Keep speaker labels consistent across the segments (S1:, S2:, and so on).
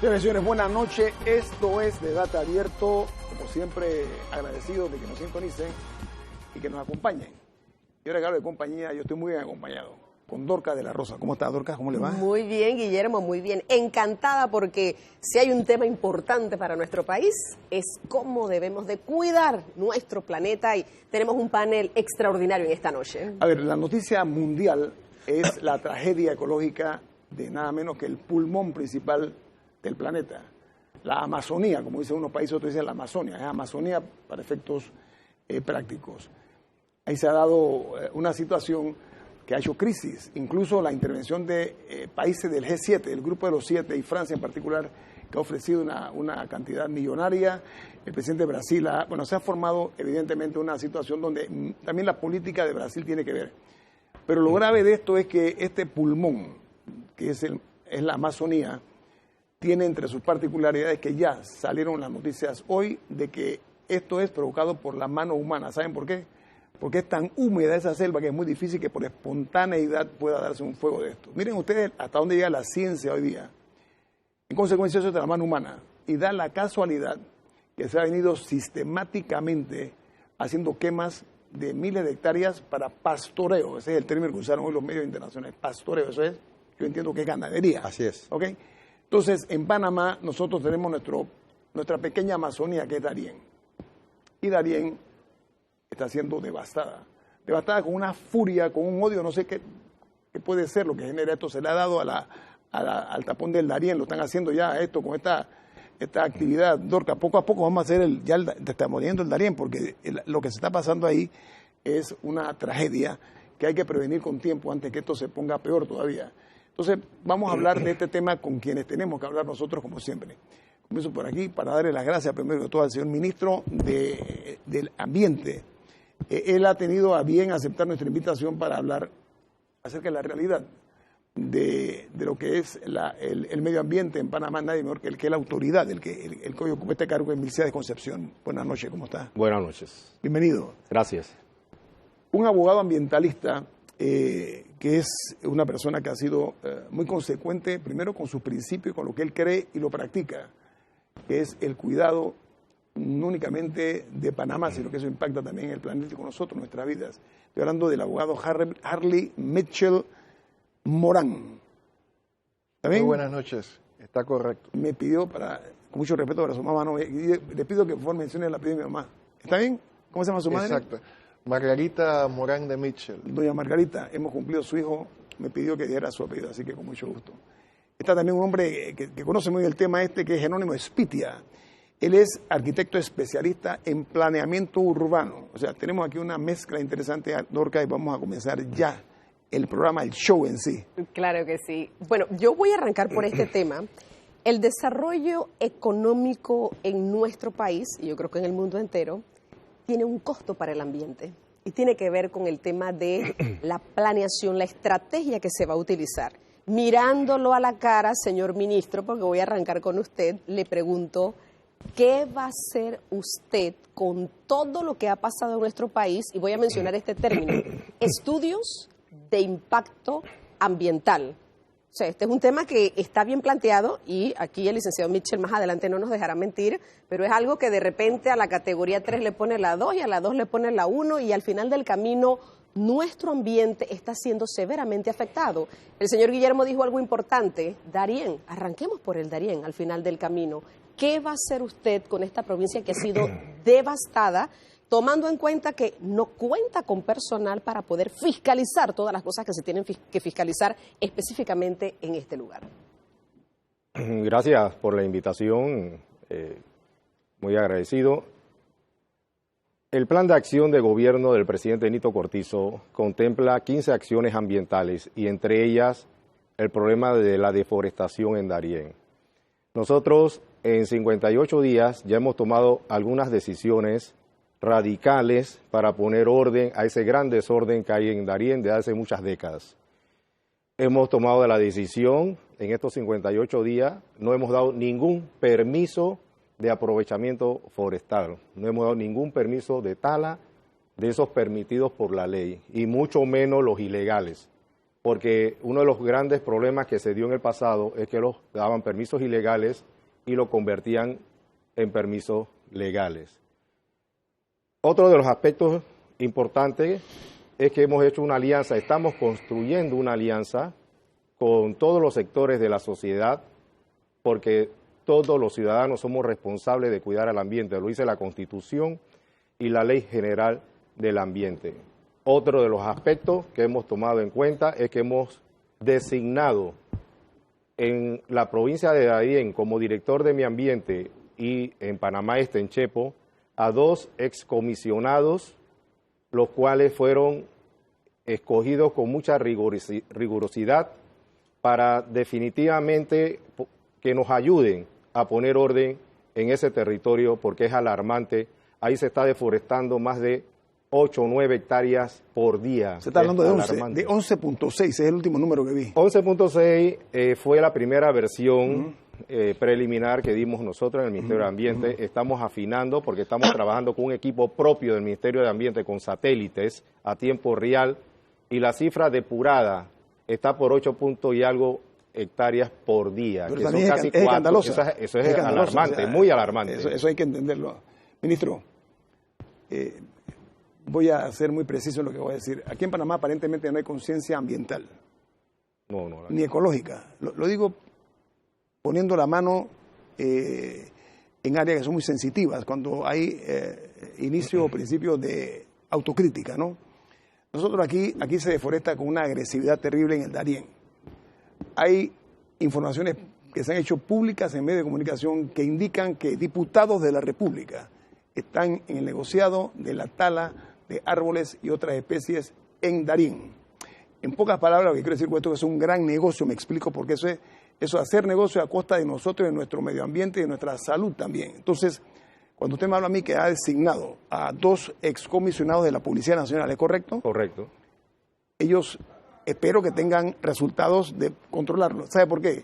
S1: Señores, buenas noches. Esto es Debate Abierto. Como siempre, agradecidos de que nos sintonicen y que nos acompañen. Yo regalo de compañía, yo estoy muy bien acompañado con Dorcas de la Rosa. ¿Cómo está, Dorcas? ¿Cómo le va?
S2: Muy bien, Guillermo, muy bien. Encantada porque si hay un tema importante para nuestro país es cómo debemos de cuidar nuestro planeta y tenemos un panel extraordinario en esta noche.
S1: A ver, la noticia mundial es la tragedia ecológica de nada menos que el pulmón principal del planeta, la Amazonía, como dicen unos países, otros dicen la Amazonia, es Amazonía para efectos prácticos. Ahí se ha dado una situación que ha hecho crisis, incluso la intervención de países del G7, el grupo de los 7 y Francia en particular, que ha ofrecido una cantidad millonaria. El presidente de Brasil, se ha formado evidentemente una situación donde también la política de Brasil tiene que ver. Pero lo grave de esto es que este pulmón, que es la Amazonía, tiene entre sus particularidades que ya salieron las noticias hoy de que esto es provocado por la mano humana. ¿Saben por qué? Porque es tan húmeda esa selva que es muy difícil que por espontaneidad pueda darse un fuego de esto. Miren ustedes hasta dónde llega la ciencia hoy día. En consecuencia, eso es de la mano humana. Y da la casualidad que se ha venido sistemáticamente haciendo quemas de miles de hectáreas para pastoreo. Ese es el término que usaron hoy los medios internacionales. Pastoreo, eso es, yo entiendo que es ganadería.
S3: Así es.
S1: ¿Ok? Entonces, en Panamá nosotros tenemos nuestra pequeña Amazonía, que es Darién. Y Darién está siendo devastada. Devastada con una furia, con un odio, no sé qué puede ser lo que genera esto. Se le ha dado al tapón del Darién, lo están haciendo ya esto con esta actividad. Dorca, poco a poco vamos a hacer estamos viendo el Darién, porque lo que se está pasando ahí es una tragedia que hay que prevenir con tiempo antes que esto se ponga peor todavía. Entonces, vamos a hablar de este tema con quienes tenemos que hablar nosotros, como siempre. Comienzo por aquí para darle las gracias primero de todo al señor ministro del Ambiente. Él ha tenido a bien aceptar nuestra invitación para hablar acerca de la realidad de lo que es el medio ambiente en Panamá. Nadie mejor que el que es la autoridad, el que hoy ocupa este cargo en Milicia de Concepción. Buenas noches, ¿cómo está?
S3: Buenas noches.
S1: Bienvenido.
S3: Gracias.
S1: Un abogado ambientalista que es una persona que ha sido muy consecuente, primero con sus principios, con lo que él cree y lo practica, que es el cuidado no únicamente de Panamá, sino que eso impacta también en el planeta y con nosotros, nuestras vidas. Estoy hablando del abogado Harley Mitchell Morán. ¿Está bien?
S4: Muy buenas noches, está correcto.
S1: Me pidió, con mucho respeto para su mamá, le pido que por favor mencione la apellido de mi mamá. ¿Está bien? ¿Cómo se llama su madre?
S4: Exacto. Margarita Morán de Mitchell.
S1: Doña Margarita, hemos cumplido, su hijo me pidió que diera su apellido, así que con mucho gusto. Está también un hombre que conoce muy bien el tema que es Jerónimo Espitia. Él es arquitecto especialista en planeamiento urbano. O sea, tenemos aquí una mezcla interesante, Dorca, y vamos a comenzar ya el programa, el show en sí.
S2: Claro que sí. Bueno, yo voy a arrancar por este tema. El desarrollo económico en nuestro país, y yo creo que en el mundo entero, tiene un costo para el ambiente y tiene que ver con el tema de la planeación, la estrategia que se va a utilizar. Mirándolo a la cara, señor ministro, porque voy a arrancar con usted, le pregunto, ¿qué va a hacer usted con todo lo que ha pasado en nuestro país? Y voy a mencionar este término, estudios de impacto ambiental. O sea, este es un tema que está bien planteado y aquí el licenciado Mitchell más adelante no nos dejará mentir, pero es algo que de repente a la categoría 3 le pone la 2 y a la 2 le pone la 1 y al final del camino nuestro ambiente está siendo severamente afectado. El señor Guillermo dijo algo importante, Darién, arranquemos por el Darién al final del camino. ¿Qué va a hacer usted con esta provincia que ha sido devastada, tomando en cuenta que no cuenta con personal para poder fiscalizar todas las cosas que se tienen que fiscalizar específicamente en este lugar?
S3: Gracias por la invitación, muy agradecido. El plan de acción de gobierno del presidente Nito Cortizo contempla 15 acciones ambientales y entre ellas el problema de la deforestación en Darién. Nosotros en 58 días ya hemos tomado algunas decisiones radicales para poner orden a ese gran desorden que hay en Darién desde hace muchas décadas. Hemos tomado la decisión en estos 58 días, no hemos dado ningún permiso de aprovechamiento forestal, no hemos dado ningún permiso de tala de esos permitidos por la ley y mucho menos los ilegales. porque uno de los grandes problemas que se dio en el pasado es que los daban permisos ilegales y lo convertían en permisos legales. Otro de los aspectos importantes es que hemos hecho una alianza, estamos construyendo una alianza con todos los sectores de la sociedad, porque todos los ciudadanos somos responsables de cuidar al ambiente, lo dice la Constitución y la Ley General del Ambiente. Otro de los aspectos que hemos tomado en cuenta es que hemos designado en la provincia de Darién como director de Medio Ambiente y en Panamá Este, en Chepo, a 2 excomisionados, los cuales fueron escogidos con mucha rigurosidad para definitivamente que nos ayuden a poner orden en ese territorio, porque es alarmante. Ahí se está deforestando más de 8 o 9 hectáreas por día.
S1: Se está hablando de 11.6, es el último número que vi.
S3: 11.6 fue la primera versión preliminar que dimos nosotros en el Ministerio de Ambiente. Estamos afinando porque estamos trabajando con un equipo propio del Ministerio de Ambiente con satélites a tiempo real y la cifra depurada está por 8 puntos y algo hectáreas por día,
S1: pero
S3: que son casi 4. Eso es alarmante, o sea, muy alarmante.
S1: Eso hay que entenderlo. Ministro, voy a ser muy preciso en lo que voy a decir. Aquí en Panamá aparentemente no hay conciencia ambiental, ni ecológica. Lo digo poniendo la mano en áreas que son muy sensitivas, cuando hay inicio o principio de autocrítica, ¿no? Nosotros aquí se deforesta con una agresividad terrible en el Darién. Hay informaciones que se han hecho públicas en medios de comunicación que indican que diputados de la República están en el negociado de la tala de árboles y otras especies en Darién. En pocas palabras, lo que quiero decir con esto es que es un gran negocio, me explico, porque eso es hacer negocio a costa de nosotros, de nuestro medio ambiente y de nuestra salud también. Entonces, cuando usted me habla a mí que ha designado a 2 excomisionados de la Policía Nacional, ¿es correcto?
S3: Correcto.
S1: Ellos espero que tengan resultados de controlarlo. ¿Sabe por qué?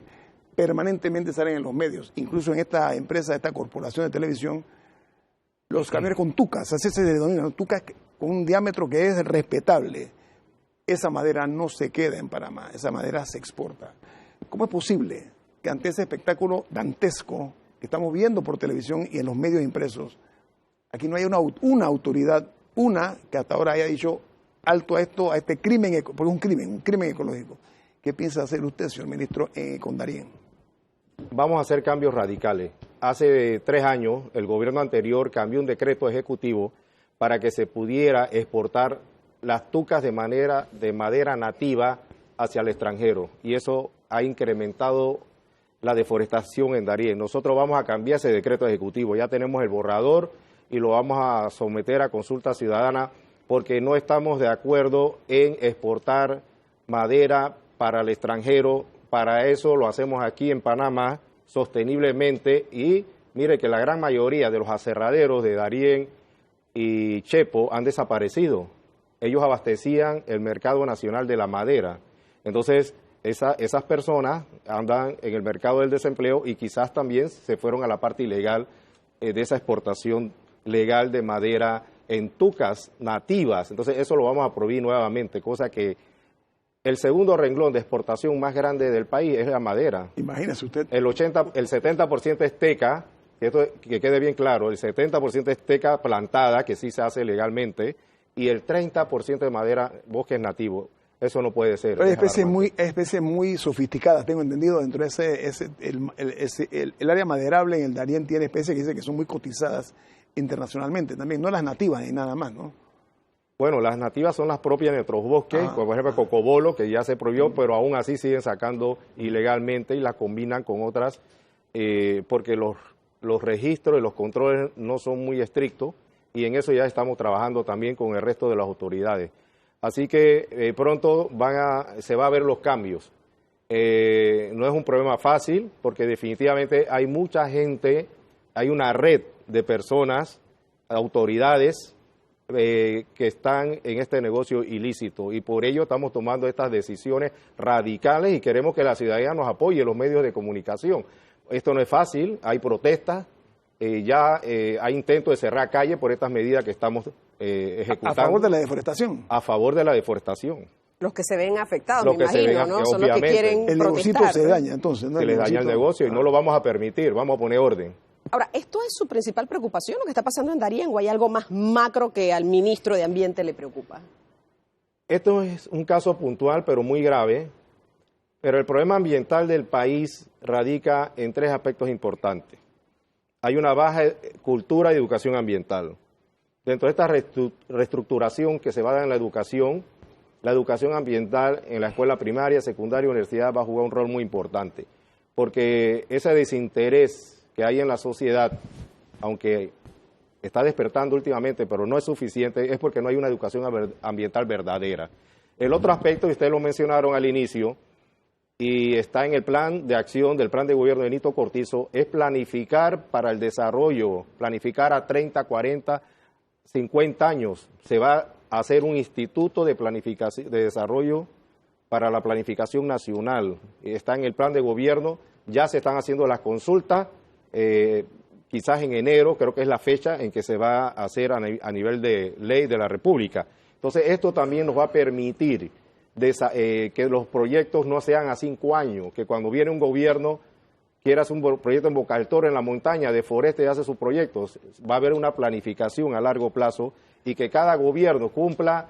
S1: Permanentemente salen en los medios, incluso en esta empresa, esta corporación de televisión, los camiones con tucas, así se denominan, tucas con un diámetro que es respetable. Esa madera no se queda en Panamá, esa madera se exporta. ¿Cómo es posible que ante ese espectáculo dantesco que estamos viendo por televisión y en los medios impresos, aquí no haya una autoridad, que hasta ahora haya dicho alto a esto, a este crimen, porque es un crimen ecológico? ¿Qué piensa hacer usted, señor ministro, con Darién?
S3: Vamos a hacer cambios radicales. Hace 3 años, el gobierno anterior cambió un decreto ejecutivo para que se pudiera exportar las tucas de madera nativa hacia el extranjero, y eso ha incrementado la deforestación en Darién. Nosotros vamos a cambiar ese decreto ejecutivo, ya tenemos el borrador y lo vamos a someter a consulta ciudadana porque no estamos de acuerdo en exportar madera para el extranjero. Para eso lo hacemos aquí en Panamá sosteniblemente, y mire que la gran mayoría de los aserraderos de Darién y Chepo han desaparecido. Ellos abastecían el mercado nacional de la madera. Entonces, esas personas andan en el mercado del desempleo y quizás también se fueron a la parte ilegal de esa exportación legal de madera en tucas nativas. Entonces, eso lo vamos a prohibir nuevamente, cosa que el segundo renglón de exportación más grande del país es la madera.
S1: Imagínese usted.
S3: El 70% es teca, que quede bien claro, el 70% es teca plantada, que sí se hace legalmente, y el 30% de madera, bosques nativos. Eso no puede ser.
S1: Hay especies muy sofisticadas, tengo entendido, dentro de el área maderable en el Darién tiene especies que dicen que son muy cotizadas internacionalmente también, no las nativas ni nada más, ¿no?
S3: Bueno, las nativas son las propias de nuestros bosques, como por ejemplo cocobolo, que ya se prohibió, pero aún así siguen sacando ilegalmente y las combinan con otras, porque los registros y los controles no son muy estrictos, y en eso ya estamos trabajando también con el resto de las autoridades. Así que pronto se va a ver los cambios. No es un problema fácil, porque definitivamente hay mucha gente, hay una red de personas, autoridades, que están en este negocio ilícito, y por ello estamos tomando estas decisiones radicales y queremos que la ciudadanía nos apoye, los medios de comunicación. Esto no es fácil, hay protestas, hay intentos de cerrar calles por estas medidas que estamos ejecutando.
S1: ¿A favor de la deforestación?
S3: A favor de la deforestación.
S2: Los que se ven afectados,
S3: Los
S2: me
S3: que se
S2: imagino,
S3: ven,
S2: ¿no? Son los que
S3: obviamente.
S2: quieren
S1: El negocito
S2: protestar,
S1: se
S2: ¿no?
S1: daña, entonces. ¿no?
S3: Se les daña el negocio y no lo vamos a permitir, vamos a poner orden.
S2: Ahora, ¿esto es su principal preocupación, lo que está pasando en Darién, o hay algo más macro que al ministro de Ambiente le preocupa?
S3: Esto es un caso puntual, pero muy grave. Pero el problema ambiental del país radica en tres aspectos importantes. Hay una baja cultura y educación ambiental. Dentro de esta reestructuración que se va a dar en la educación ambiental en la escuela primaria, secundaria y universidad va a jugar un rol muy importante. Porque ese desinterés que hay en la sociedad, aunque está despertando últimamente, pero no es suficiente, es porque no hay una educación ambiental verdadera. El otro aspecto, y ustedes lo mencionaron al inicio, y está en el plan de acción del plan de gobierno de Nito Cortizo, es planificar para el desarrollo, planificar a 30, 40, 50 años. Se va a hacer un instituto de planificación, de desarrollo para la planificación nacional. Está en el plan de gobierno, ya se están haciendo las consultas, quizás en enero, creo que es la fecha en que se va a hacer a nivel de ley de la República. Entonces, esto también nos va a permitir que los proyectos no sean a 5 años, que cuando viene un gobierno quiera hacer un proyecto en Boca del Toro, en la montaña, deforeste y hace sus proyectos, va a haber una planificación a largo plazo y que cada gobierno cumpla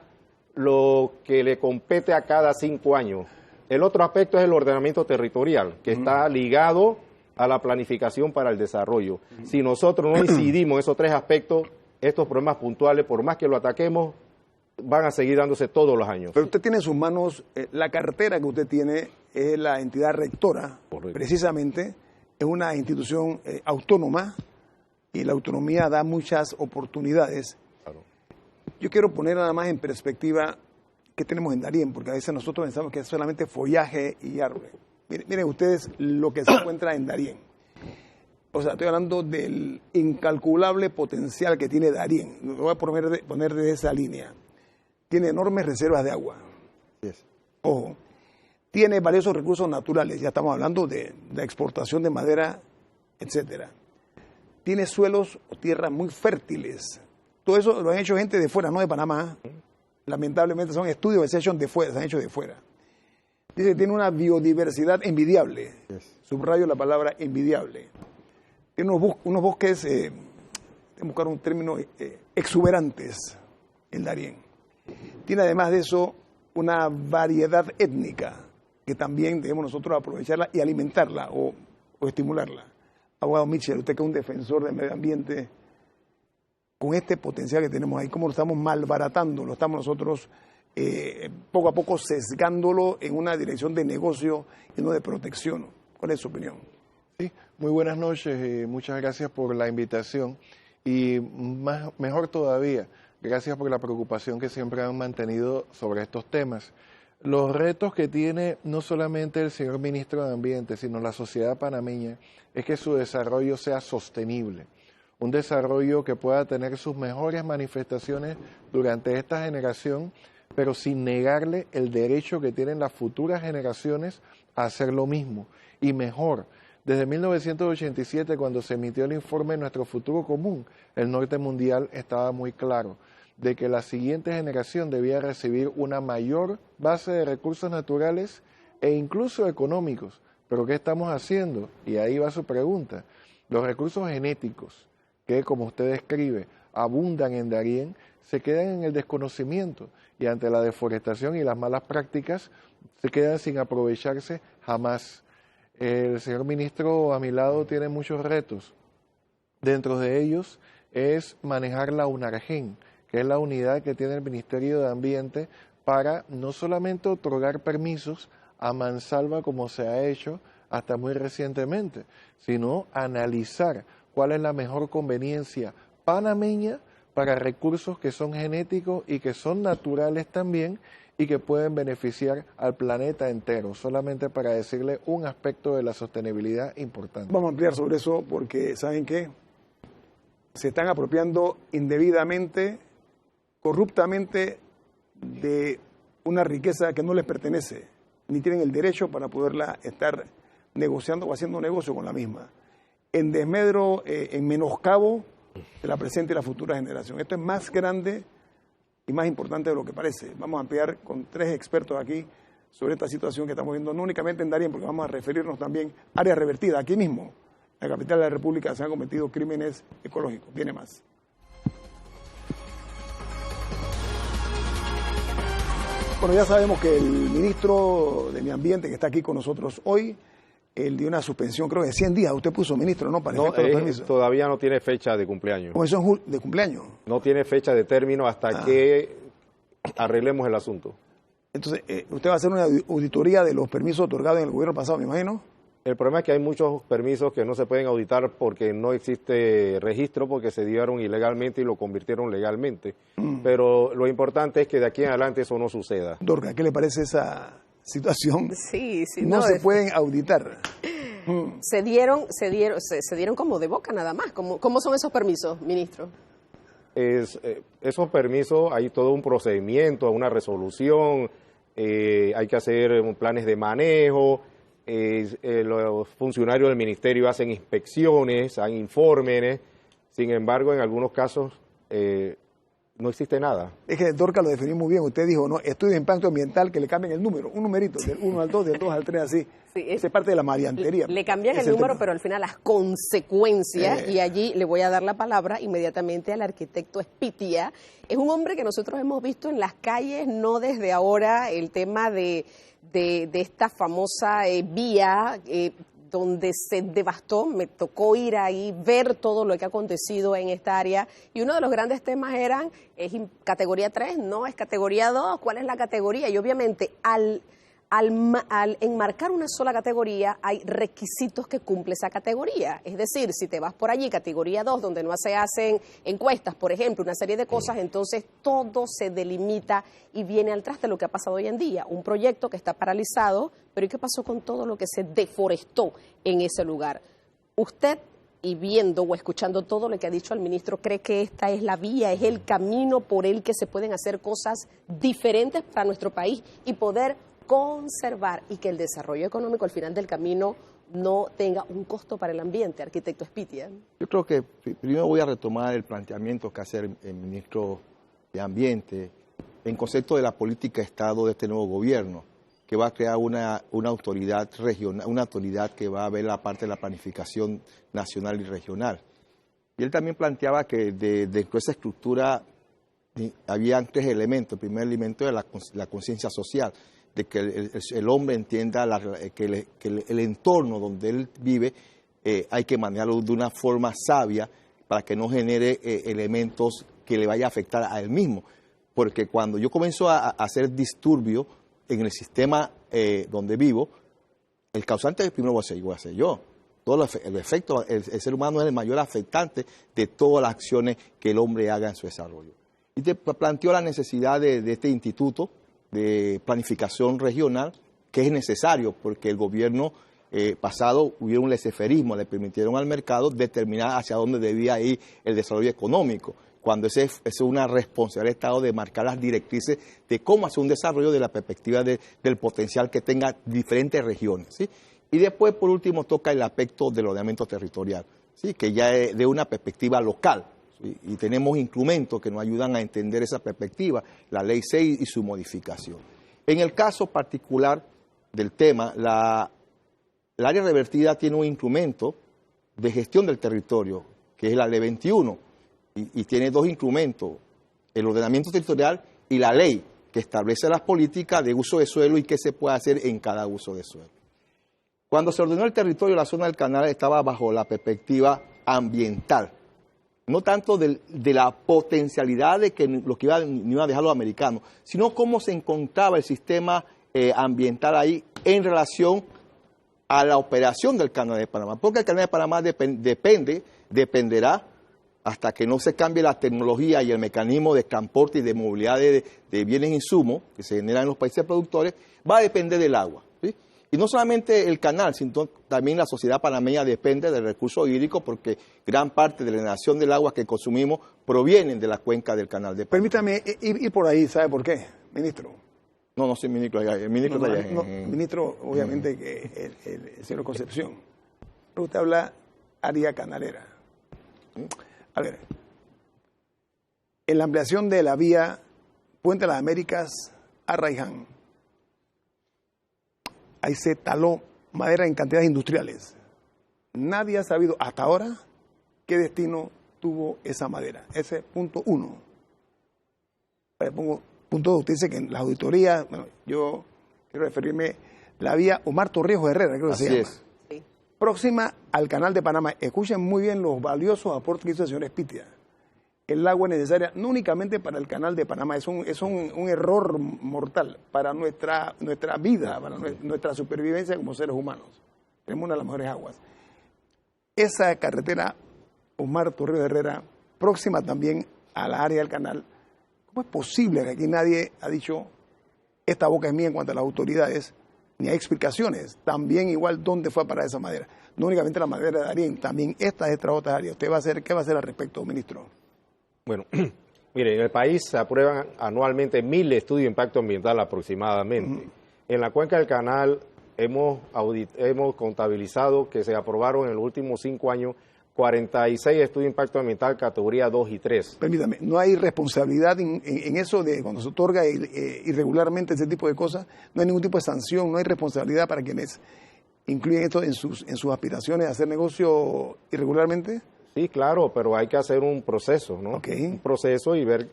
S3: lo que le compete a cada 5 años. El otro aspecto es el ordenamiento territorial, que está ligado a la planificación para el desarrollo. Si nosotros no incidimos en esos tres aspectos, estos problemas puntuales, por más que lo ataquemos, van a seguir dándose todos los años.
S1: Pero usted tiene en sus manos, la cartera que usted tiene es la entidad rectora.
S3: Correcto.
S1: Precisamente es una institución autónoma y la autonomía da muchas oportunidades.
S3: Claro.
S1: Yo quiero poner nada más en perspectiva qué tenemos en Darién, porque a veces nosotros pensamos que es solamente follaje y árboles. Miren ustedes lo que se encuentra en Darién. O sea, estoy hablando del incalculable potencial que tiene Darién. Lo voy a poner de esa línea. Tiene enormes reservas de agua.
S4: Yes.
S1: Ojo, tiene valiosos recursos naturales. Ya estamos hablando de exportación de madera, etcétera. Tiene suelos o tierras muy fértiles. Todo eso lo han hecho gente de fuera, no de Panamá. Lamentablemente son estudios que se han hecho de fuera. Dice que tiene una biodiversidad envidiable.
S4: Yes.
S1: Subrayo la palabra envidiable. Tiene unos bosques, tengo que buscar un término, exuberantes, el Darién. Tiene además de eso una variedad étnica que también debemos nosotros aprovecharla y alimentarla o estimularla. Abogado Mitchell, usted que es un defensor del medio ambiente, con este potencial que tenemos ahí, ¿cómo lo estamos malbaratando? Lo estamos nosotros poco a poco sesgándolo en una dirección de negocio y no de protección. ¿Cuál es su opinión?
S4: Sí, muy buenas noches, muchas gracias por la invitación y mejor todavía, gracias por la preocupación que siempre han mantenido sobre estos temas. Los retos que tiene no solamente el señor ministro de Ambiente, sino la sociedad panameña, es que su desarrollo sea sostenible. Un desarrollo que pueda tener sus mejores manifestaciones durante esta generación, pero sin negarle el derecho que tienen las futuras generaciones a hacer lo mismo y mejor. Desde 1987, cuando se emitió el informe Nuestro Futuro Común, el norte mundial estaba muy claro de que la siguiente generación debía recibir una mayor base de recursos naturales e incluso económicos. ¿Pero qué estamos haciendo? Y ahí va su pregunta. Los recursos genéticos, que como usted describe, abundan en Darién, se quedan en el desconocimiento y ante la deforestación y las malas prácticas se quedan sin aprovecharse jamás. El señor ministro a mi lado tiene muchos retos. Dentro de ellos es manejar la UNARGEN, que es la unidad que tiene el Ministerio de Ambiente para no solamente otorgar permisos a mansalva como se ha hecho hasta muy recientemente, sino analizar cuál es la mejor conveniencia panameña para recursos que son genéticos y que son naturales también y que pueden beneficiar al planeta entero, solamente para decirle un aspecto de la sostenibilidad importante.
S1: Vamos a ampliar sobre eso porque, ¿saben qué? Se están apropiando indebidamente, corruptamente, de una riqueza que no les pertenece, ni tienen el derecho para poderla estar negociando o haciendo negocio con la misma. En desmedro, en menoscabo de la presente y la futura generación. Esto es más grande y más importante de lo que parece. Vamos a ampliar con 3 expertos aquí sobre esta situación que estamos viendo, no únicamente en Darién, porque vamos a referirnos también a áreas revertidas. Aquí mismo, en la capital de la República, se han cometido crímenes ecológicos. Viene más. Bueno, ya sabemos que el ministro de Medio Ambiente, que está aquí con nosotros hoy, él dio una suspensión, creo que de 100 días. Usted puso, ministro, ¿no? Para
S3: No,
S1: efecto de los permisos.
S3: todavía no tiene fecha de cumpleaños.
S1: Comisión de cumpleaños.
S3: No tiene fecha de término hasta que arreglemos el asunto.
S1: Entonces, usted va a hacer una auditoría de los permisos otorgados en el gobierno pasado, me imagino.
S3: El problema es que hay muchos permisos que no se pueden auditar porque no existe registro, porque se dieron ilegalmente y lo convirtieron legalmente. Pero lo importante es que de aquí en adelante eso no suceda.
S1: Dorca, ¿qué le parece esa situación?
S2: Sí, sí.
S1: No se pueden auditar.
S2: Se dieron como de boca nada más. ¿Cómo son esos permisos, ministro?
S3: Esos permisos, hay todo un procedimiento, una resolución, hay que hacer planes de manejo, los funcionarios del ministerio hacen inspecciones, hacen informes, sin embargo, en algunos casos no existe nada.
S1: Es que Dorca lo definió muy bien. Usted dijo, no, estudio de impacto ambiental, que le cambien el número, un numerito, del 1 al 2, del 2 al 3, así. Sí, es parte de la maleantería.
S2: Le cambian el número, pero al final las consecuencias, y allí le voy a dar la palabra inmediatamente al arquitecto Espitia. Es un hombre que nosotros hemos visto en las calles, no desde ahora, el tema de esta famosa vía donde se devastó. Me tocó ir ahí, ver todo lo que ha acontecido en esta área, y uno de los grandes temas eran, ¿es categoría 3? ¿No? ¿Es categoría 2? ¿Cuál es la categoría? Y obviamente al enmarcar una sola categoría hay requisitos que cumple esa categoría. Es decir, si te vas por allí, categoría 2, donde no se hacen encuestas, por ejemplo, una serie de cosas, entonces todo se delimita y viene al traste lo que ha pasado hoy en día. Un proyecto que está paralizado, pero ¿y qué pasó con todo lo que se deforestó en ese lugar? Usted, y viendo o escuchando todo lo que ha dicho el ministro, ¿cree que esta es la vía, es el camino por el que se pueden hacer cosas diferentes para nuestro país y poder conservar y que el desarrollo económico al final del camino no tenga un costo para el ambiente, arquitecto Espitia?
S5: Yo creo que primero voy a retomar el planteamiento que hace el ministro de Ambiente en concepto de la política de Estado de este nuevo gobierno, que va a crear una autoridad regional, una autoridad que va a ver la parte de la planificación nacional y regional. Y él también planteaba que dentro de esa estructura había 3 elementos. El primer elemento era la conciencia social, de que el hombre entienda que el entorno donde él vive hay que manejarlo de una forma sabia para que no genere elementos que le vaya a afectar a él mismo. Porque cuando yo comienzo a hacer disturbio en el sistema donde vivo, el causante primero voy a ser yo. Todo el efecto, el ser humano es el mayor afectante de todas las acciones que el hombre haga en su desarrollo. Y te planteó la necesidad de este instituto de planificación regional, que es necesario porque el gobierno pasado hubo un laissez-fairismo, le permitieron al mercado determinar hacia dónde debía ir el desarrollo económico, cuando es una responsabilidad del Estado de marcar las directrices de cómo hacer un desarrollo de la perspectiva del potencial que tenga diferentes regiones, ¿sí? Y después, por último, toca el aspecto del ordenamiento territorial, ¿sí? Que ya es de una perspectiva local. Y tenemos instrumentos que nos ayudan a entender esa perspectiva, la Ley 6 y su modificación. En el caso particular del tema, la área revertida tiene un instrumento de gestión del territorio, que es la Ley 21, y tiene 2 instrumentos, el ordenamiento territorial y la ley, que establece las políticas de uso de suelo y qué se puede hacer en cada uso de suelo. Cuando se ordenó el territorio, la zona del canal estaba bajo la perspectiva ambiental, no tanto de la potencialidad de que lo que iban a dejar los americanos, sino cómo se encontraba el sistema ambiental ahí en relación a la operación del Canal de Panamá, porque el Canal de Panamá dependerá hasta que no se cambie la tecnología y el mecanismo de transporte y de movilidad de bienes e insumos que se generan en los países productores, va a depender del agua, ¿sí? Y no solamente el canal, sino también la sociedad panameña depende del recurso hídrico porque gran parte de la generación del agua que consumimos provienen de la cuenca del Canal de Panamá.
S1: Permítame ir por ahí, ¿sabe por qué, ministro?
S5: No soy ministro allá, el ministro está allá.
S1: Ministro, obviamente, que el señor Concepción. Pero usted habla área canalera. A ver, en la ampliación de la vía Puente de las Américas a Arraiján, ahí se taló madera en cantidades industriales. Nadie ha sabido hasta ahora qué destino tuvo esa madera. Ese es punto 1. Pongo punto 2. Usted dice que en las auditorías, bueno, yo quiero referirme, la vía Omar Torrijos Herrera, creo que se llama.
S5: es.
S1: Próxima al Canal de Panamá. Escuchen muy bien los valiosos aportes que hizo el señor Espitia. El agua es necesaria no únicamente para el Canal de Panamá, es un error mortal para nuestra vida, para nuestra supervivencia como seres humanos. Tenemos una de las mejores aguas. Esa carretera Omar Torrijos Herrera, próxima también a la área del canal, ¿cómo es posible que aquí nadie ha dicho esta boca es mía en cuanto a las autoridades? Ni hay explicaciones. También igual dónde fue a parar esa madera. No únicamente la madera de Darién, también estas otras áreas. ¿Usted va a hacer qué va a hacer al respecto, ministro?
S3: Bueno, mire, en el país se aprueban anualmente 1.000 estudios de impacto ambiental aproximadamente. En la cuenca del canal hemos contabilizado que se aprobaron en los últimos 5 años 46 estudios de impacto ambiental categoría 2 y 3.
S1: Permítame, ¿no hay responsabilidad en eso de cuando se otorga irregularmente ese tipo de cosas? ¿No hay ningún tipo de sanción? ¿No hay responsabilidad para quienes incluyen esto en sus aspiraciones a hacer negocio irregularmente?
S3: Sí, claro, pero hay que hacer un proceso, ¿no?
S1: Okay.
S3: Un proceso y ver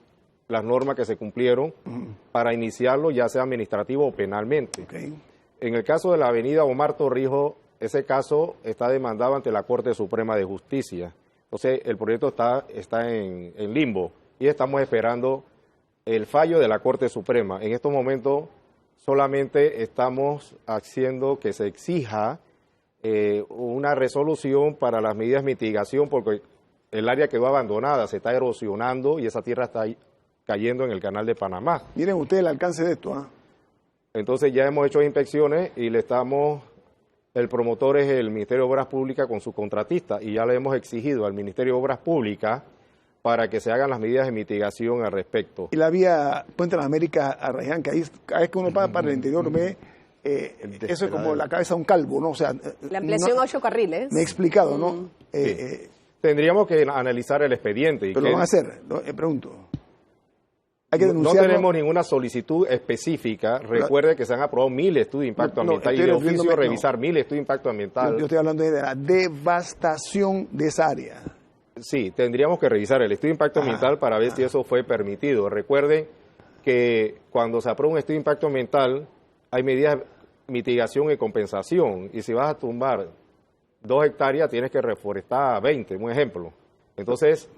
S3: las normas que se cumplieron para iniciarlo, ya sea administrativo o penalmente.
S1: Okay.
S3: En el caso de la avenida Omar Torrijos, ese caso está demandado ante la Corte Suprema de Justicia. Entonces, el proyecto está en limbo y estamos esperando el fallo de la Corte Suprema. En estos momentos solamente estamos haciendo que se exija una resolución para las medidas de mitigación porque el área quedó abandonada, se está erosionando y esa tierra está cayendo en el Canal de Panamá.
S1: Miren ustedes el alcance de esto, ¿ah?
S3: Entonces ya hemos hecho inspecciones y el promotor es el Ministerio de Obras Públicas con su contratista y ya le hemos exigido al Ministerio de Obras Públicas para que se hagan las medidas de mitigación al respecto.
S1: Y la vía Puente de las Américas a Arraiján, que ahí cada vez que uno pasa para el interior ve, eso es como la cabeza de un calvo, ¿no? O sea,
S2: la ampliación a 8 carriles.
S1: Me he explicado, ¿no?
S3: Sí. Tendríamos que analizar el expediente.
S1: Pero lo van a hacer, pregunto. Hay que denunciarlo.
S3: No tenemos ninguna solicitud específica. Recuerde que se han aprobado 1.000 estudios de impacto ambiental y de oficio revisar 1.000 estudios de impacto ambiental.
S1: Yo estoy hablando de la devastación de esa área.
S3: Sí, tendríamos que revisar el estudio de impacto ambiental para ver si eso fue permitido. Recuerden que cuando se aprueba un estudio de impacto ambiental hay medidas de mitigación y compensación. Y si vas a tumbar 2 hectáreas tienes que reforestar 20, un ejemplo. Entonces,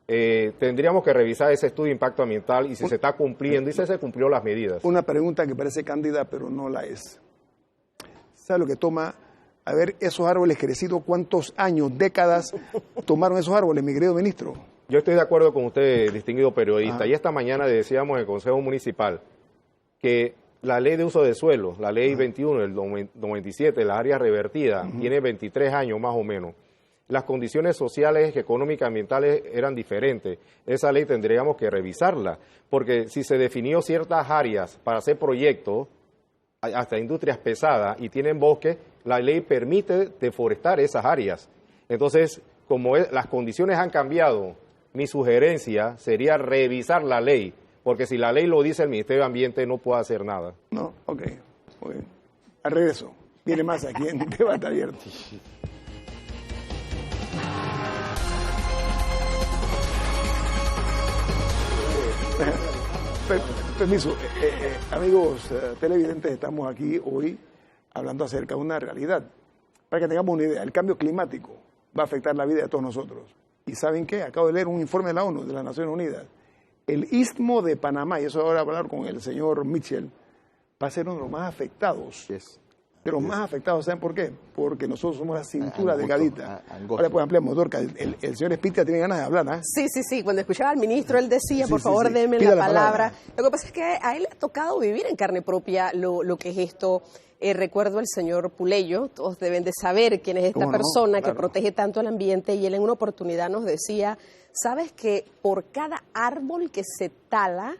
S3: tendríamos que revisar ese estudio de impacto ambiental y si se está cumpliendo y si se cumplió las medidas.
S1: Una pregunta que parece cándida, pero no la es. ¿Sabe lo que toma a ver esos árboles crecidos? ¿Cuántos años, décadas tomaron esos árboles, mi querido ministro?
S3: Yo estoy de acuerdo con usted, distinguido periodista. Y esta mañana decíamos en el Consejo Municipal que la ley de uso de suelo, la ley 21 del 97, las áreas revertidas, tiene 23 años más o menos. Las condiciones sociales, económicas, ambientales eran diferentes. Esa ley tendríamos que revisarla, porque si se definió ciertas áreas para hacer proyectos, hasta industrias pesadas, y tienen bosques, la ley permite deforestar esas áreas. Entonces, como las condiciones han cambiado, mi sugerencia sería revisar la ley, porque si la ley lo dice el Ministerio de Ambiente no puede hacer nada.
S1: No, ok. Al regreso, viene más aquí en Debate Abierto. Permiso, amigos televidentes, estamos aquí hoy hablando acerca de una realidad. Para que tengamos una idea, el cambio climático va a afectar la vida de todos nosotros. ¿Y saben qué? Acabo de leer un informe de la ONU, de las Naciones Unidas. El Istmo de Panamá, y eso ahora voy a hablar con el señor Mitchell, va a ser uno de los más afectados.
S5: Yes.
S1: De los más afectados, ¿saben por qué? Porque nosotros somos la cintura delgadita.
S5: Angosto.
S1: Ahora pues ampliamos, Dorca, el señor Espitia tiene ganas de hablar, ¿ah?
S2: Sí. Cuando escuchaba al ministro, él decía,
S1: Sí,
S2: por
S1: sí,
S2: favor,
S1: sí.
S2: déme
S1: Pida
S2: la
S1: la
S2: palabra.
S1: palabra.
S2: Lo que pasa es que a él le ha tocado vivir en carne propia lo que es esto. Recuerdo al señor Puleyo, todos deben de saber quién es esta
S1: ¿Cómo no?
S2: persona
S1: Claro.
S2: que protege tanto el ambiente, y él en una oportunidad nos decía, ¿sabes que por cada árbol que se tala,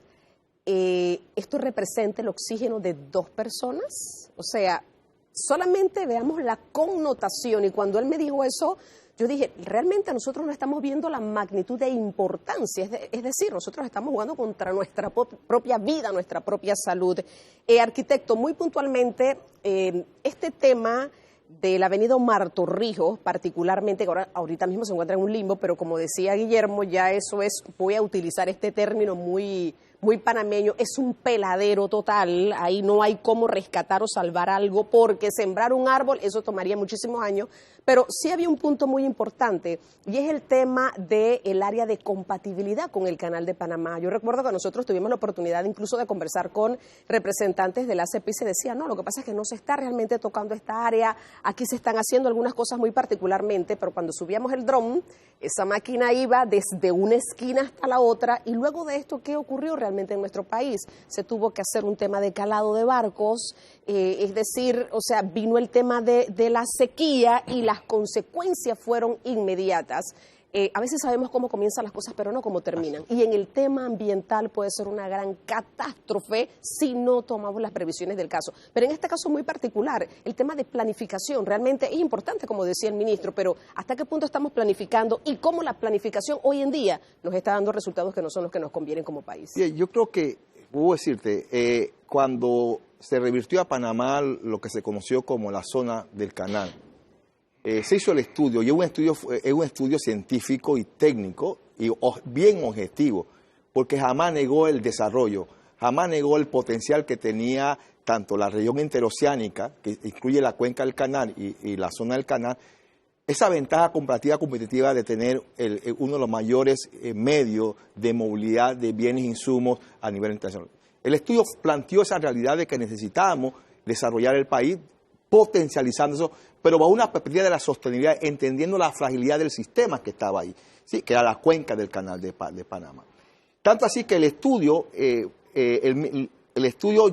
S2: esto representa el oxígeno de 2 personas? O sea, solamente veamos la connotación, y cuando él me dijo eso, yo dije, realmente nosotros no estamos viendo la magnitud de importancia, es decir, nosotros estamos jugando contra nuestra propia vida, nuestra propia salud. Arquitecto, muy puntualmente, este tema de la avenida Omar Torrijos, particularmente, que ahorita mismo se encuentra en un limbo, pero como decía Guillermo, ya eso es, voy a utilizar este término muy panameño, es un peladero total, ahí no hay cómo rescatar o salvar algo, porque sembrar un árbol, eso tomaría muchísimos años, pero sí había un punto muy importante, y es el tema del área de compatibilidad con el Canal de Panamá. Yo recuerdo que nosotros tuvimos la oportunidad incluso de conversar con representantes de la ACP y se decía, no, lo que pasa es que no se está realmente tocando esta área, aquí se están haciendo algunas cosas muy particularmente, pero cuando subíamos el dron, esa máquina iba desde una esquina hasta la otra, y luego de esto, ¿qué ocurrió realmente en nuestro país? Se tuvo que hacer un tema de calado de barcos, es decir, o sea, vino el tema de la sequía y las consecuencias fueron inmediatas. A veces sabemos cómo comienzan las cosas, pero no cómo terminan. Y en el tema ambiental puede ser una gran catástrofe si no tomamos las previsiones del caso. Pero en este caso muy particular, el tema de planificación realmente es importante, como decía el ministro, pero ¿hasta qué punto estamos planificando y cómo la planificación hoy en día nos está dando resultados que no son los que nos convienen como país?
S5: Sí, yo creo que, puedo decirte, cuando se revirtió a Panamá lo que se conoció como la zona del canal, se hizo el estudio, y es un estudio científico y técnico y bien objetivo, porque jamás negó el desarrollo, jamás negó el potencial que tenía tanto la región interoceánica, que incluye la cuenca del canal y la zona del canal, esa ventaja competitiva de tener uno de los mayores medios de movilidad de bienes e insumos a nivel internacional. El estudio planteó esa realidad de que necesitábamos desarrollar el país, potencializando eso, pero bajo una perspectiva de la sostenibilidad, entendiendo la fragilidad del sistema que estaba ahí, ¿sí? Que era la cuenca del canal de Panamá. Tanto así que el estudio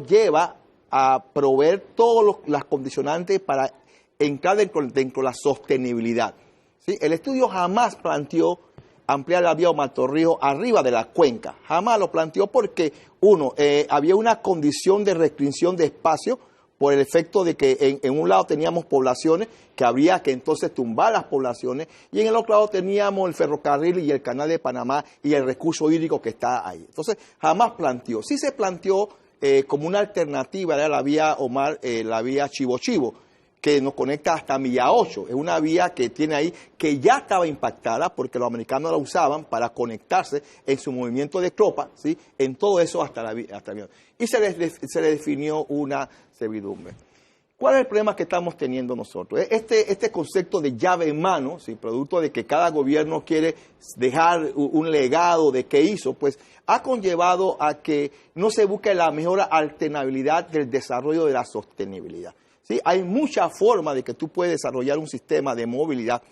S5: lleva a proveer todas las condicionantes para entrar dentro de la sostenibilidad, ¿sí? El estudio jamás planteó ampliar la vía Omar Torrijos arriba de la cuenca, jamás lo planteó porque, había una condición de restricción de espacio por el efecto de que en un lado teníamos poblaciones que habría que entonces tumbar las poblaciones y en el otro lado teníamos el ferrocarril y el canal de Panamá y el recurso hídrico que está ahí. Entonces jamás planteó, sí se planteó como una alternativa era la vía la vía Chivo Chivo, que nos conecta hasta Milla 8, es una vía que tiene ahí, que ya estaba impactada porque los americanos la usaban para conectarse en su movimiento de tropas, ¿sí? En todo eso hasta la vía. Y se le definió una servidumbre. ¿Cuál es el problema que estamos teniendo nosotros? Este concepto de llave en mano, ¿sí? Producto de que cada gobierno quiere dejar un legado de qué hizo, pues ha conllevado a que no se busque la mejor alternabilidad del desarrollo de la sostenibilidad. ¿Sí? Hay muchas formas de que tú puedes desarrollar un sistema de movilidad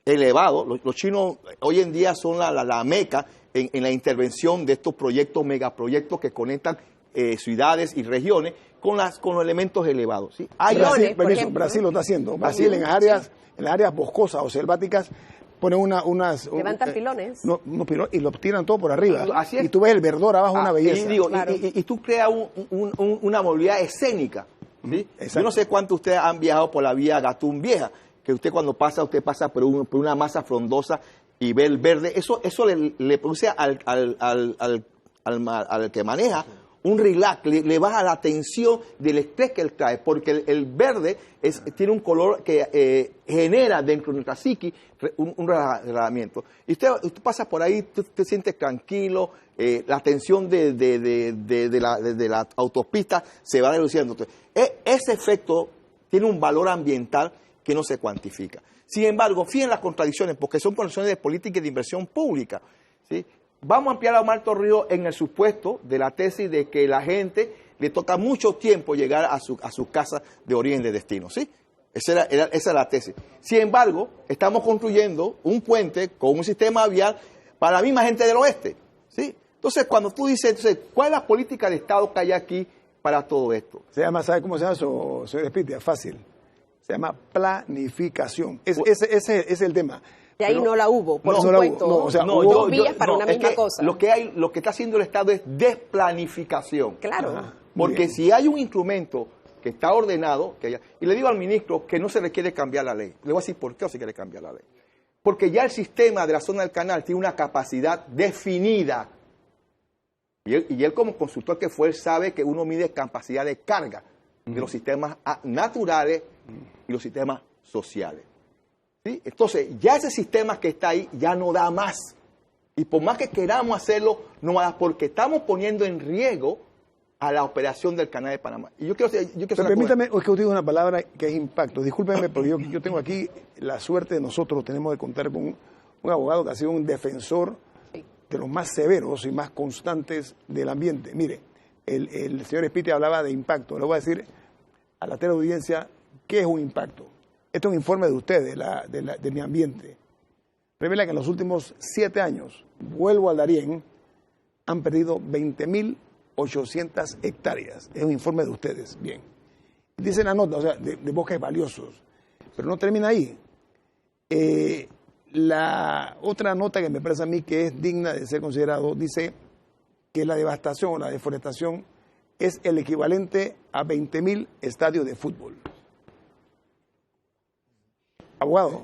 S5: elevado. Los chinos hoy en día son la meca en la intervención de estos proyectos, megaproyectos que conectan ciudades y regiones con los elementos elevados. ¿Sí?
S1: Brasil lo está haciendo. Brasil en las áreas boscosas o selváticas ponen
S2: levantan pilones.
S1: Unos pilones y los tiran todo por arriba.
S5: Así es.
S1: Y tú ves el verdor abajo, una belleza.
S5: Y tú creas una movilidad escénica. ¿Sí? Yo no sé cuánto ustedes han viajado por la vía Gatún Vieja, que usted cuando pasa, por una masa frondosa y ve el verde, eso le produce al que maneja un relax, le baja la tensión del estrés que él trae, porque el verde tiene un color que genera dentro de nuestra psiqui un relajamiento. Y usted pasa por ahí, tú te sientes tranquilo, la tensión de la autopista se va reduciendo. Entonces, ese efecto tiene un valor ambiental que no se cuantifica. Sin embargo, fíjense las contradicciones, porque son condiciones de política y de inversión pública, ¿sí? Vamos a ampliar a Omar Torrijos en el supuesto de la tesis de que la gente le toca mucho tiempo llegar a su casa de origen de destino, ¿sí? Esa era la tesis. Sin embargo, estamos construyendo un puente con un sistema vial para la misma gente del oeste, ¿sí? Entonces, cuando tú dices, ¿cuál es la política de Estado que hay aquí para todo esto?
S1: Se llama, ¿sabe cómo se llama eso? Soy Despitia, fácil. Se llama planificación. Ese es el tema.
S2: Y ahí no la hubo, por supuesto.
S1: Hubo
S2: vías para una misma cosa.
S5: Lo que está haciendo el Estado es desplanificación.
S2: Claro.
S1: Ajá.
S5: Porque si hay un instrumento que está ordenado, y le digo al ministro que no se le quiere cambiar la ley. Le voy a decir por qué no se quiere cambiar la ley. porque ya el sistema de la zona del canal tiene una capacidad definida. Y él como consultor que fue, él sabe que uno mide capacidad de carga de los sistemas naturales y los sistemas sociales. ¿Sí? Entonces, ya ese sistema que está ahí ya no da más. Y por más que queramos hacerlo, no va a dar, porque estamos poniendo en riesgo a la operación del Canal de Panamá. Y yo quiero
S1: permítame, es que utilizo una palabra que es impacto. Discúlpenme, pero yo tengo aquí la suerte de nosotros, tenemos de contar con un abogado que ha sido un defensor de los más severos y más constantes del ambiente. Mire, el señor Espitia hablaba de impacto. Le voy a decir a la teleaudiencia qué es un impacto. Este es un informe de ustedes, de mi ambiente. Revela que en los últimos 7 años, vuelvo al Darién, han perdido 20.800 hectáreas. Es un informe de ustedes. Bien. Dice la nota, o sea, de bosques valiosos. Pero no termina ahí. La otra nota que me parece a mí que es digna de ser considerado, dice que la devastación o la deforestación es el equivalente a 20.000 estadios de fútbol. Abogado,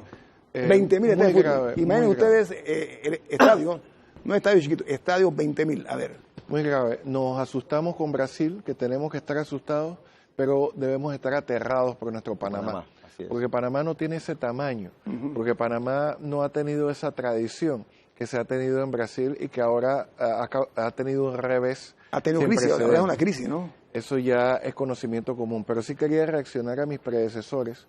S1: 20.000 estadios de fútbol. Imaginen ustedes el estadio, no estadio chiquito, estadio 20.000. A ver.
S4: Muy grave. Nos asustamos con Brasil, que tenemos que estar asustados, pero debemos estar aterrados por nuestro Panamá. Porque Panamá no tiene ese tamaño, porque Panamá no ha tenido esa tradición que se ha tenido en Brasil y que ahora ha tenido un revés. Ha tenido crisis, ahora es una crisis, ¿no? Eso ya es conocimiento común, pero sí quería reaccionar a mis predecesores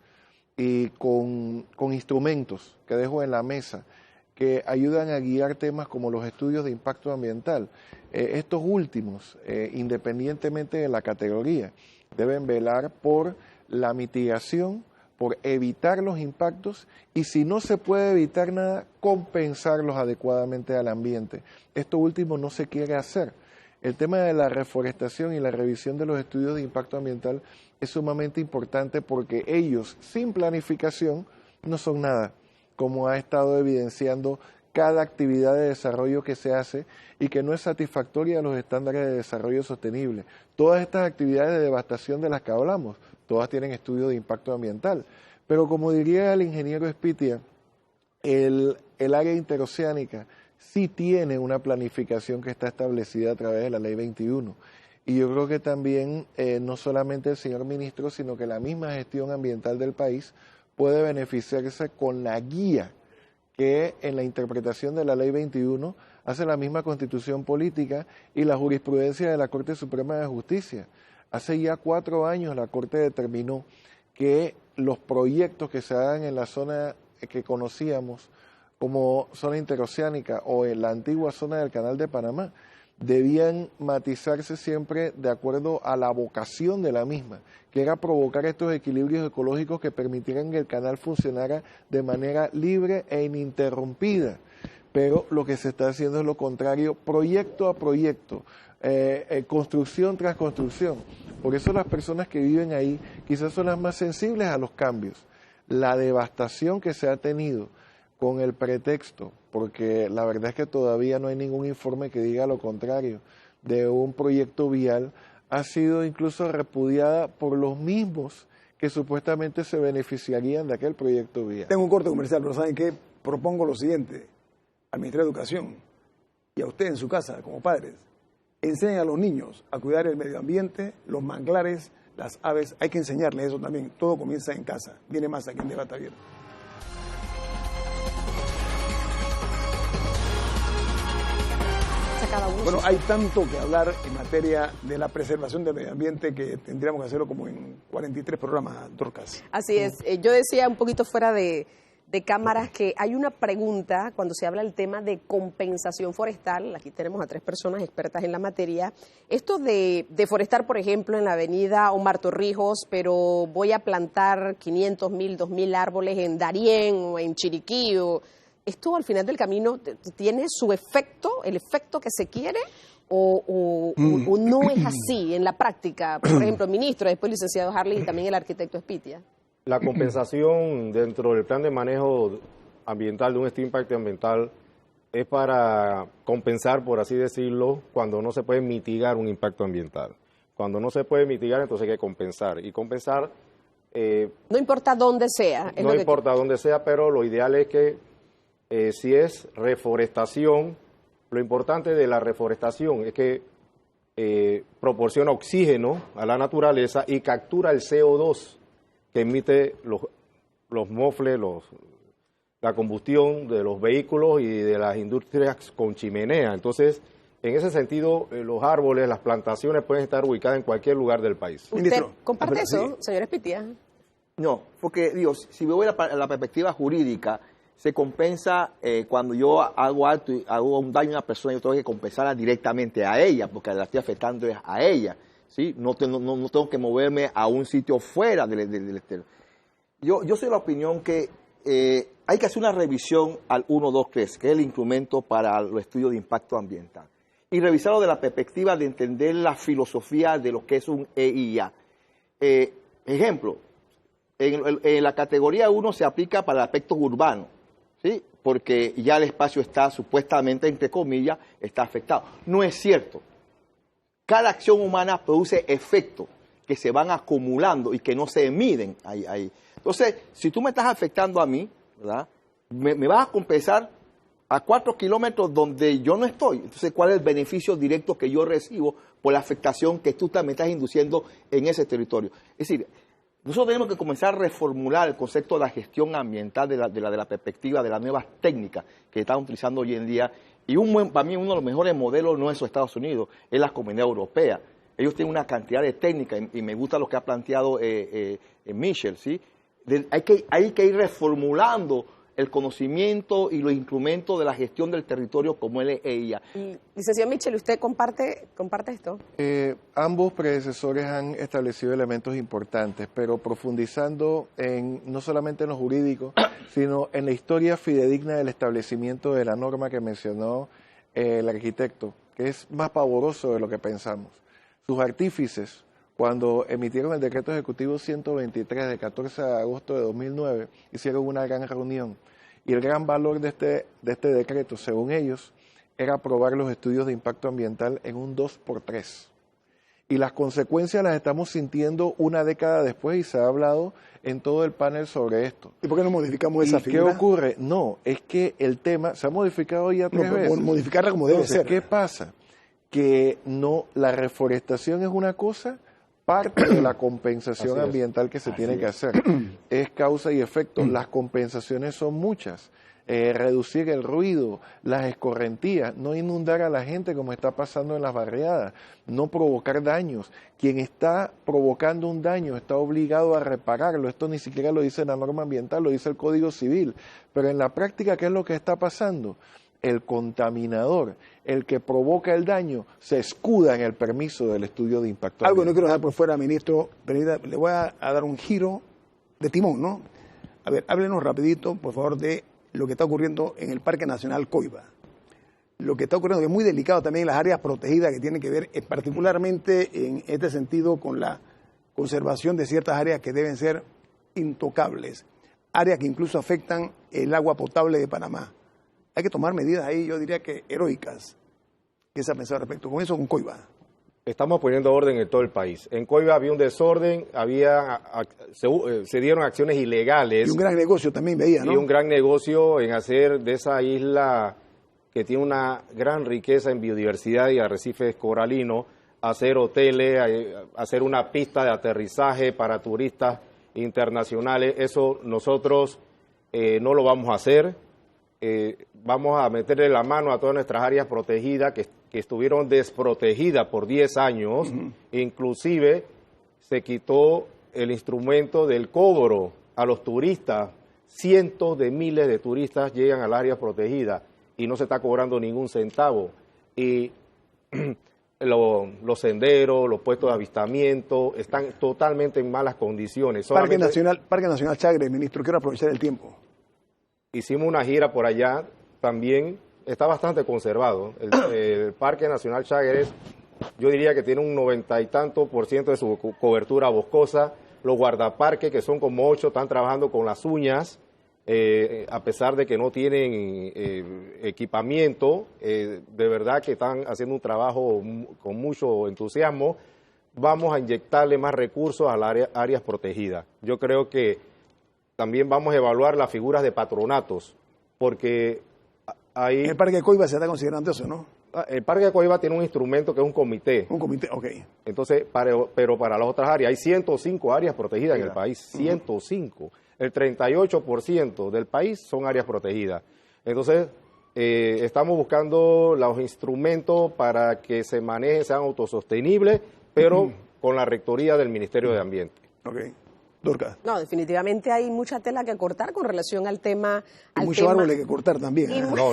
S4: y con instrumentos que dejo en la mesa que ayudan a guiar temas como los estudios de impacto ambiental. Estos últimos, independientemente de la categoría, deben velar por la mitigación, por evitar los impactos y si no se puede evitar nada, compensarlos adecuadamente al ambiente. Esto último no se quiere hacer. El tema de la reforestación y la revisión de los estudios de impacto ambiental es sumamente importante porque ellos, sin planificación, no son nada, como ha estado evidenciando cada actividad de desarrollo que se hace y que no es satisfactoria a los estándares de desarrollo sostenible. Todas estas actividades de devastación de las que hablamos, todas tienen estudio de impacto ambiental. Pero como diría el ingeniero Espitia, el área interoceánica sí tiene una planificación que está establecida a través de la Ley 21. Y yo creo que también no solamente el señor ministro, sino que la misma gestión ambiental del país puede beneficiarse con la guía que en la interpretación de la Ley 21 hace la misma Constitución Política y la jurisprudencia de la Corte Suprema de Justicia. Hace ya 4 años la Corte determinó que los proyectos que se hagan en la zona que conocíamos como zona interoceánica o en la antigua zona del Canal de Panamá debían matizarse siempre de acuerdo a la vocación de la misma, que era provocar estos equilibrios ecológicos que permitieran que el canal funcionara de manera libre e ininterrumpida. Pero lo que se está haciendo es lo contrario, proyecto a proyecto, construcción tras construcción. Por eso las personas que viven ahí quizás son las más sensibles a los cambios. La devastación que se ha tenido con el pretexto, porque la verdad es que todavía no hay ningún informe que diga lo contrario, de un proyecto vial, ha sido incluso repudiada por los mismos que supuestamente se beneficiarían de aquel proyecto vial.
S1: Tengo un corte comercial, pero ¿saben qué? Propongo lo siguiente, al Ministerio de Educación y a usted en su casa, como padres, enseñen a los niños a cuidar el medio ambiente, los manglares, las aves, hay que enseñarles eso también, todo comienza en casa. Viene más aquí en Debate Abierto. Bueno, hay tanto que hablar en materia de la preservación del medio ambiente que tendríamos que hacerlo como en 43 programas, Dorcas.
S2: Así es. Yo decía un poquito fuera de cámaras que hay una pregunta cuando se habla del tema de compensación forestal. Aquí tenemos a 3 personas expertas en la materia. Esto de deforestar, por ejemplo, en la avenida Omar Torrijos, pero voy a plantar 500.000, 2.000 árboles en Darién o en Chiriquí o... ¿Esto al final del camino tiene su efecto, el efecto que se quiere, o no es así en la práctica? Por ejemplo, el ministro, después el licenciado Harley y también el arquitecto Espitia.
S3: La compensación dentro del plan de manejo ambiental, de un estudio de impacto ambiental, es para compensar, por así decirlo, cuando no se puede mitigar un impacto ambiental. Cuando no se puede mitigar, entonces hay que compensar. Y compensar...
S2: no importa dónde sea.
S3: No importa dónde sea, pero lo ideal es que si es reforestación, lo importante de la reforestación es que proporciona oxígeno a la naturaleza y captura el CO2 que emite los mofles, la combustión de los vehículos y de las industrias con chimenea. Entonces, en ese sentido, los árboles, las plantaciones pueden estar ubicadas en cualquier lugar del país.
S2: ¿Usted
S1: Ministro,
S2: comparte eso,
S1: sí.
S2: señor Espitia?
S5: No, porque digo, si me voy a la perspectiva jurídica, se compensa cuando yo hago un daño a una persona, yo tengo que compensarla directamente a ella, porque la estoy afectando es a ella, ¿sí? No tengo que moverme a un sitio fuera del exterior. Yo soy de la opinión que hay que hacer una revisión al 123, que es el instrumento para los estudios de impacto ambiental, y revisarlo de la perspectiva de entender la filosofía de lo que es un EIA. Ejemplo, en la categoría 1 se aplica para el aspecto urbano, ¿sí? Porque ya el espacio está supuestamente, entre comillas, está afectado. No es cierto. Cada acción humana produce efectos que se van acumulando y que no se miden ahí. Entonces, si tú me estás afectando a mí, ¿verdad? Me vas a compensar a 4 kilómetros donde yo no estoy. Entonces, ¿cuál es el beneficio directo que yo recibo por la afectación que tú también estás induciendo en ese territorio? Es decir, nosotros tenemos que comenzar a reformular el concepto de la gestión ambiental de la perspectiva de las nuevas técnicas que están utilizando hoy en día. Y para mí uno de los mejores modelos no es Estados Unidos, es la Comunidad Europea. Ellos tienen una cantidad de técnicas y me gusta lo que ha planteado Michel, ¿sí? Hay que ir reformulando el conocimiento y los instrumentos de la gestión del territorio como él es ella.
S2: Licenciado Michel, ¿usted comparte esto?
S4: Ambos predecesores han establecido elementos importantes, pero profundizando no solamente en lo jurídico, sino en la historia fidedigna del establecimiento de la norma que mencionó el arquitecto, que es más pavoroso de lo que pensamos. Sus artífices, cuando emitieron el decreto ejecutivo 123 del 14 de agosto de 2009, hicieron una gran reunión. Y el gran valor de este decreto, según ellos, era aprobar los estudios de impacto ambiental en un 2x3. Y las consecuencias las estamos sintiendo una década después y se ha hablado en todo el panel sobre esto.
S1: ¿Y por qué no modificamos esa figura?
S4: ¿Qué ocurre? No, es que el tema se ha modificado ya 3 veces.
S1: Modificarla como debe ser.
S4: ¿Qué pasa? Que la reforestación es una cosa, parte de la compensación ambiental que se tiene que hacer. Es causa y efecto. Las compensaciones son muchas. Reducir el ruido, las escorrentías, no inundar a la gente como está pasando en las barriadas, no provocar daños. Quien está provocando un daño está obligado a repararlo. Esto ni siquiera lo dice la norma ambiental, lo dice el Código Civil. Pero en la práctica, ¿qué es lo que está pasando? El contaminador, el que provoca el daño, se escuda en el permiso del estudio de impacto
S1: Algo
S4: ambiental.
S1: no quiero dejar por fuera, ministro. Le voy a dar un giro de timón, ¿no? A ver, háblenos rapidito, por favor, de lo que está ocurriendo en el Parque Nacional Coiba. Lo que está ocurriendo, que es muy delicado también en las áreas protegidas, que tienen que ver particularmente en este sentido con la conservación de ciertas áreas que deben ser intocables, áreas que incluso afectan el agua potable de Panamá. Hay que tomar medidas ahí, yo diría que heroicas. ¿Qué se ha pensado al respecto? Con eso, con Coiba.
S3: Estamos poniendo orden en todo el país. En Coiba había un desorden, se dieron acciones ilegales.
S1: Y un gran negocio también veía, ¿no?
S3: Y un gran negocio en hacer de esa isla que tiene una gran riqueza en biodiversidad y arrecifes coralinos, hacer hoteles, hacer una pista de aterrizaje para turistas internacionales. Eso nosotros no lo vamos a hacer. Vamos a meterle la mano a todas nuestras áreas protegidas que estuvieron desprotegidas por 10 años. Inclusive se quitó el instrumento del cobro a los turistas. Cientos de miles de turistas llegan al área protegida y no se está cobrando ningún centavo. Y los senderos, los puestos de avistamiento están totalmente en malas condiciones.
S1: Parque Nacional Chagres, ministro, quiero aprovechar el tiempo.
S3: Hicimos una gira por allá, también está bastante conservado. El Parque Nacional Chagres, yo diría que tiene un 90 y tanto % de su cobertura boscosa. Los guardaparques, que son como 8, están trabajando con las uñas, a pesar de que no tienen equipamiento. De verdad que están haciendo un trabajo con mucho entusiasmo. Vamos a inyectarle más recursos a las áreas protegidas. Yo creo que también vamos a evaluar las figuras de patronatos, porque ahí...
S1: En el Parque de Coiba se está considerando eso, ¿no?
S3: El Parque de Coiba tiene un instrumento que es un comité.
S1: Un comité, ok.
S3: Entonces, pero para las otras áreas, hay 105 áreas protegidas en el país, 105. El 38% del país son áreas protegidas. Entonces, estamos buscando los instrumentos para que se manejen, sean autosostenibles, pero con la rectoría del Ministerio de Ambiente.
S1: Ok. Dorcas.
S2: No, definitivamente hay mucha tela que cortar con relación al tema.
S1: Hay muchos árboles que cortar también.
S3: No.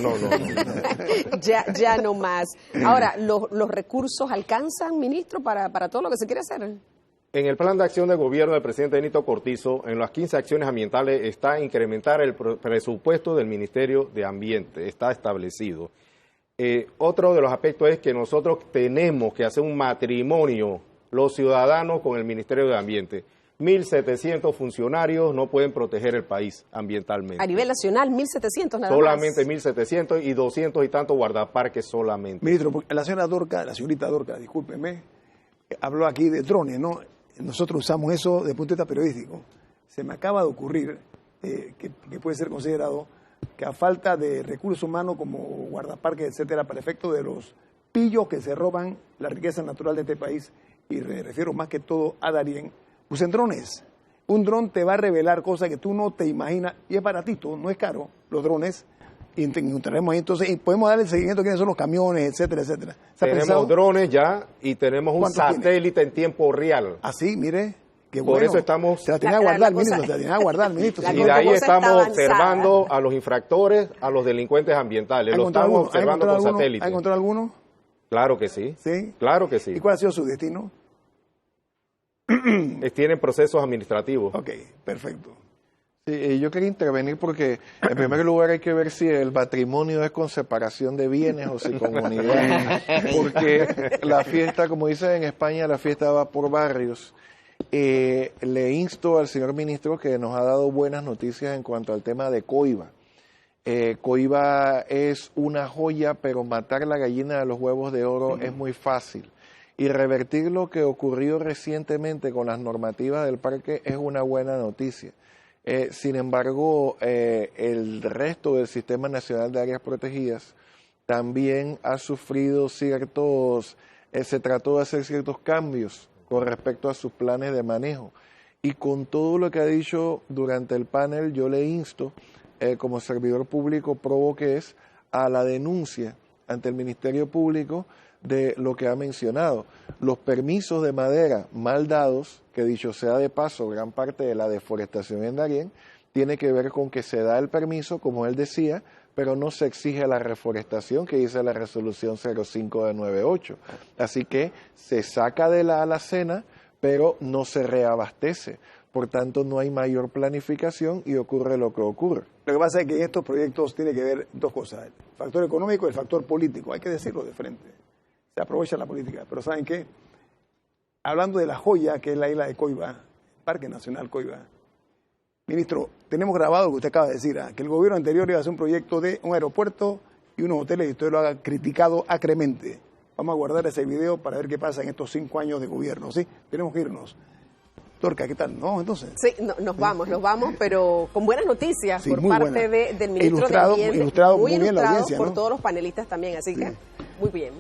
S2: ya no más. Ahora, ¿los recursos alcanzan, ministro, para todo lo que se quiere hacer?
S3: En el plan de acción de gobierno del presidente Benito Cortizo, en las 15 acciones ambientales está incrementar el presupuesto del Ministerio de Ambiente, está establecido. Otro de los aspectos es que nosotros tenemos que hacer un matrimonio, los ciudadanos, con el Ministerio de Ambiente. 1.700 funcionarios no pueden proteger el país ambientalmente.
S2: A nivel nacional, 1.700 nada
S3: solamente
S2: más.
S3: Solamente 1.700 y 200 y tantos guardaparques solamente.
S1: Ministro, la señorita Dorcas, discúlpeme, habló aquí de drones, ¿no? Nosotros usamos eso desde el punto de vista periodístico. Se me acaba de ocurrir que puede ser considerado que a falta de recursos humanos como guardaparques, etcétera, para efecto de los pillos que se roban la riqueza natural de este país, y me refiero más que todo a Darién, usen drones. Un dron te va a revelar cosas que tú no te imaginas y es baratito, no es caro, los drones. Y encontraremos ahí entonces, y podemos darle seguimiento a quiénes son los camiones, etcétera, etcétera.
S3: Tenemos drones ya y tenemos un satélite en tiempo real.
S1: Así, mire, qué
S3: Por
S1: bueno.
S3: eso estamos...
S1: Se la tenía que guardar, ministro, se la tenía que guardar, ministro.
S3: Y de ahí estamos observando a los infractores, a los delincuentes ambientales. Lo estamos observando con satélite.
S1: ¿Ha encontrado alguno?
S3: Claro que sí.
S1: ¿Sí?
S3: Claro que sí.
S1: ¿Y cuál ha sido su destino?
S3: Tienen procesos administrativos.
S1: Ok, perfecto.
S4: Sí, yo quería intervenir porque, en primer lugar, hay que ver si el matrimonio es con separación de bienes o si con unidad. Porque la fiesta, como dicen en España, la fiesta va por barrios. Le insto al señor ministro, que nos ha dado buenas noticias en cuanto al tema de Coiba. Coiba es una joya, pero matar la gallina de los huevos de oro es muy fácil. Y revertir lo que ocurrió recientemente con las normativas del parque es una buena noticia. Sin embargo, el resto del Sistema Nacional de Áreas Protegidas también ha sufrido se trató de hacer ciertos cambios con respecto a sus planes de manejo. Y con todo lo que ha dicho durante el panel, yo le insto, como servidor público probo que es, a la denuncia ante el Ministerio Público de lo que ha mencionado. Los permisos de madera mal dados, que dicho sea de paso, gran parte de la deforestación en Darién, tiene que ver con que se da el permiso, como él decía, pero no se exige la reforestación que dice la resolución 05 de 98. Así que se saca de la alacena, pero no se reabastece. Por tanto, no hay mayor planificación y ocurre lo que ocurre.
S1: Lo que pasa es que en estos proyectos tiene que ver dos cosas, el factor económico y el factor político, hay que decirlo de frente. Se aprovecha la política, pero ¿saben qué? Hablando de la joya que es la isla de Coiba, Parque Nacional Coiba, ministro, tenemos grabado lo que usted acaba de decir, que el gobierno anterior iba a hacer un proyecto de un aeropuerto y unos hoteles y usted lo ha criticado acremente. Vamos a guardar ese video para ver qué pasa en estos 5 años de gobierno, ¿sí? Tenemos que irnos. Dorca, ¿qué tal? ¿No? Entonces.
S2: Sí, nos vamos, pero con buenas noticias por parte del ministro
S1: ilustrado,
S2: de Ambiente.
S1: Ilustrado muy bien la audiencia,
S2: por
S1: ¿no?
S2: todos los panelistas también, así que muy bien.